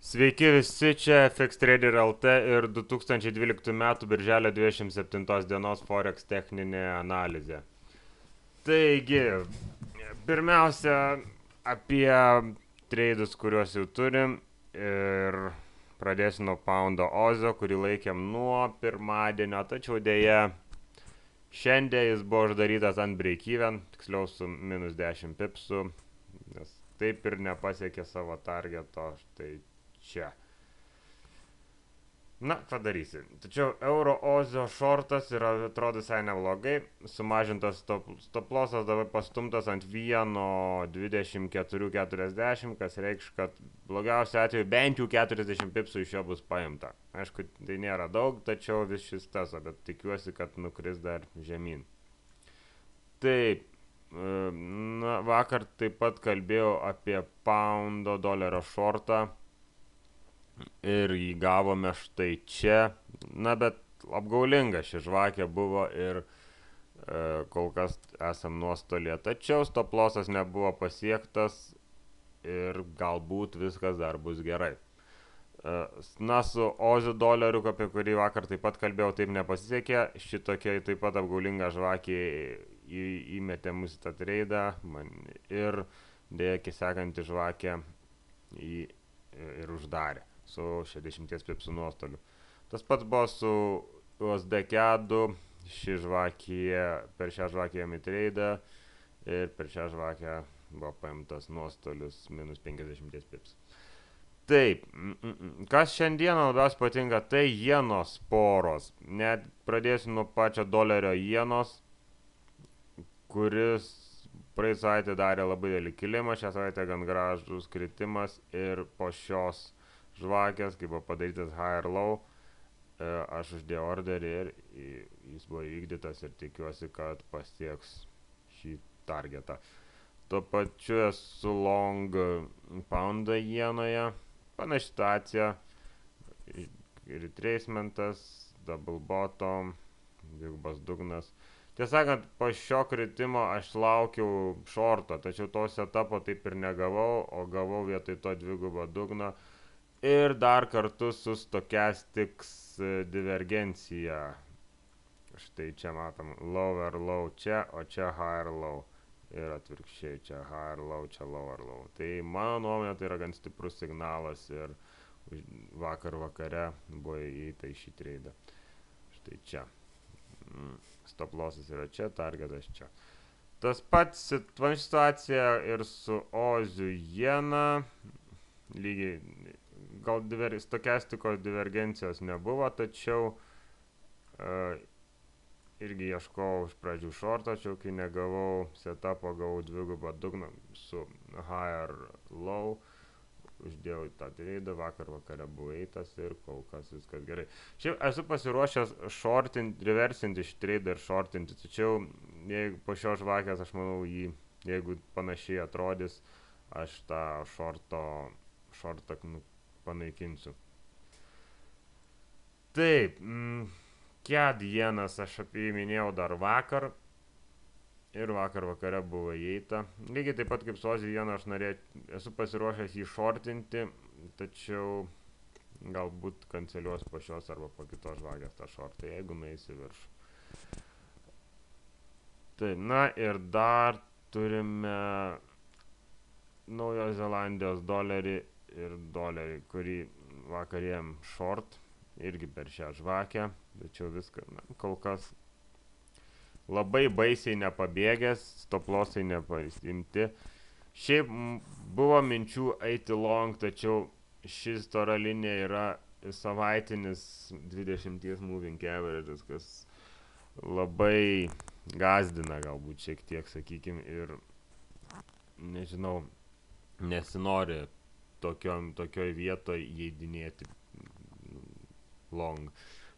Sveiki visi, čia FX Trader LT ir 2012 m. birželio 27 dienos Forex techninė analizė. Taigi, pirmiausia, apie treidus, kuriuos jau turim ir pradėsiu nuo Poundo Ozio, kurį laikėm nuo pirmadienio, tačiau dėja šiandien jis buvo uždarytas ant break-even, tiksliau su minus 10 pipsų, nes taip ir nepasiekė savo targeto, štai čia. Na, padarysi. Tačiau euro Ozio shortas yra, atrodo, visai neblogai. Sumažintas stop lossas dabar pastumtas ant 1.2440, kas reikš, kad blogiausiu atveju bent jau 40 pipsų iš jo bus paimta. Aišku, tai nėra daug, tačiau vis šis tas, bet tikiuosi, kad nukris dar žemyn. Taip. Na, vakar taip pat kalbėjau apie poundo dolerio shortą. Ir jį gavome štai čia. Na, bet apgaulinga ši žvakė buvo ir kol kas esam nuostolėje. Tačiau stop lossas nebuvo pasiektas ir galbūt viskas dar bus gerai. Na, su Oziu doleriu, apie kurį vakar taip pat kalbėjau, taip nepasisekė. Šitokia taip pat apgaulinga žvakė įmetė mus į tą treidą ir dėja sekanti žvakė ir uždarė su 60 pipsų nuostoliu. Tas pats buvo su USD CAD, per šią žvakę ėmė treidą ir per šią žvakę buvo paimtas nuostolius minus 50 pips. Taip, kas šiandieną labiausiai patinka, tai jenos poros. Net pradėsiu nuo pačio dolerio jenos, kuris praeitą savaitę darė labai didelį kilimą, šią savaitę gan gražus kritimas ir po šios žvakės, kai buvo padarytas high ir low, aš uždėjau orderį ir jis buvo įvykdytas ir tikiuosi, kad pasieks šį targetą. Tuo pačiu esu long poundą jenoje, panaši situacija, retracementas, double bottom, dvigubas dugnas. Tiesą sakant, po šio kritimo aš laukiau shorto, tačiau to setupo taip ir negavau, o gavau vietoj to dvigubo dugno. Ir dar kartu su Stochastics divergencija. Štai čia matom lower low čia, o čia higher low. Ir atvirkščiai čia higher low, čia lower low. Tai mano nuomonė tai yra gan stiprus signalas ir vakar vakare buvo įeita į šį treidą. Štai čia. Stop lossas yra čia, targetas čia. Tas pats situacija ir su Oziu jena. Lygiai gal stokastikos divergencijos nebuvo, tačiau irgi ieškojau iš pradžių shorto, tačiau kai negavau setupo, gavau dvigubą dugną su higher low, uždėjau tą treidą, vakar vakare buvo eitas ir kol kas viskas gerai. Šiaip esu pasiruošęs reversinti šį treidą ir shortinti, tačiau jeigu po šios žvakės, aš manau, jeigu panašiai atrodys, aš tą shortą panaikinsiu. Taip, CAD jenas aš apie jį minėjau dar vakar ir vakar vakare buvo įeita. Lygiai taip pat kaip su Oziu jenu aš esu pasiruošęs jį shortinti, tačiau galbūt kanceliuos po šios arba po kitos žvakės tą shortą, jeigu nueis į viršų. Tai, na ir dar turime Naujos Zelandijos dolerį ir dolerį, kurį vakarėjom short, irgi per šią žvakę, tačiau viską, kol kas labai baisiai nepabėgęs, stop lossai nepasimti. Šiaip buvo minčių eiti long, tačiau šis stora linija yra savaitinis 20 moving averages, kas labai gazdina galbūt šiek tiek, sakykim, ir nežinau, nesinori tokioj vietoj įeidinėti long.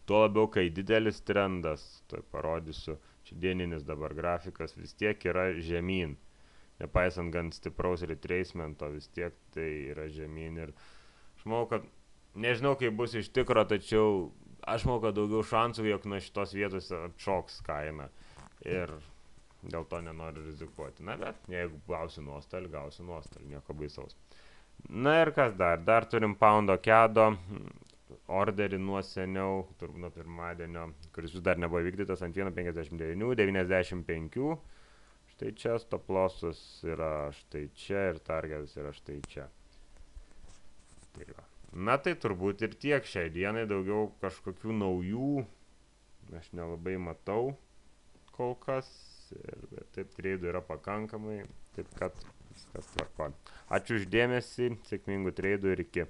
Tuo labiau, kai didelis trendas, tai parodysiu, čia dieninis dabar grafikas vis tiek yra žemyn. Nepaisant gan stipraus retracemento, vis tiek tai yra žemyn. Ir aš manau, kad nežinau, kaip bus iš tikro, tačiau aš manau, kad daugiau šansų, jog nuo šitos vietos atšoks kaina. Ir dėl to nenoriu rizikuoti. Na, bet jeigu gausiu nuostolį, nieko baisaus. Na ir kas dar? Dar turim Poundo Kedo orderį nuo seniau, turbūt nuo pirmadienio, kuris vis dar nebuvo vykdytas ant 1,59, 95. Štai čia stop lossas yra štai čia ir targetas yra štai čia. Tai va. Na tai turbūt ir tiek šiai dienai, daugiau kažkokių naujų aš nelabai matau kol kas. Ir taip treidų yra pakankamai, taip kad viskas tvarko. Ačiū uždėmesį, sėkmingų treidų ir iki.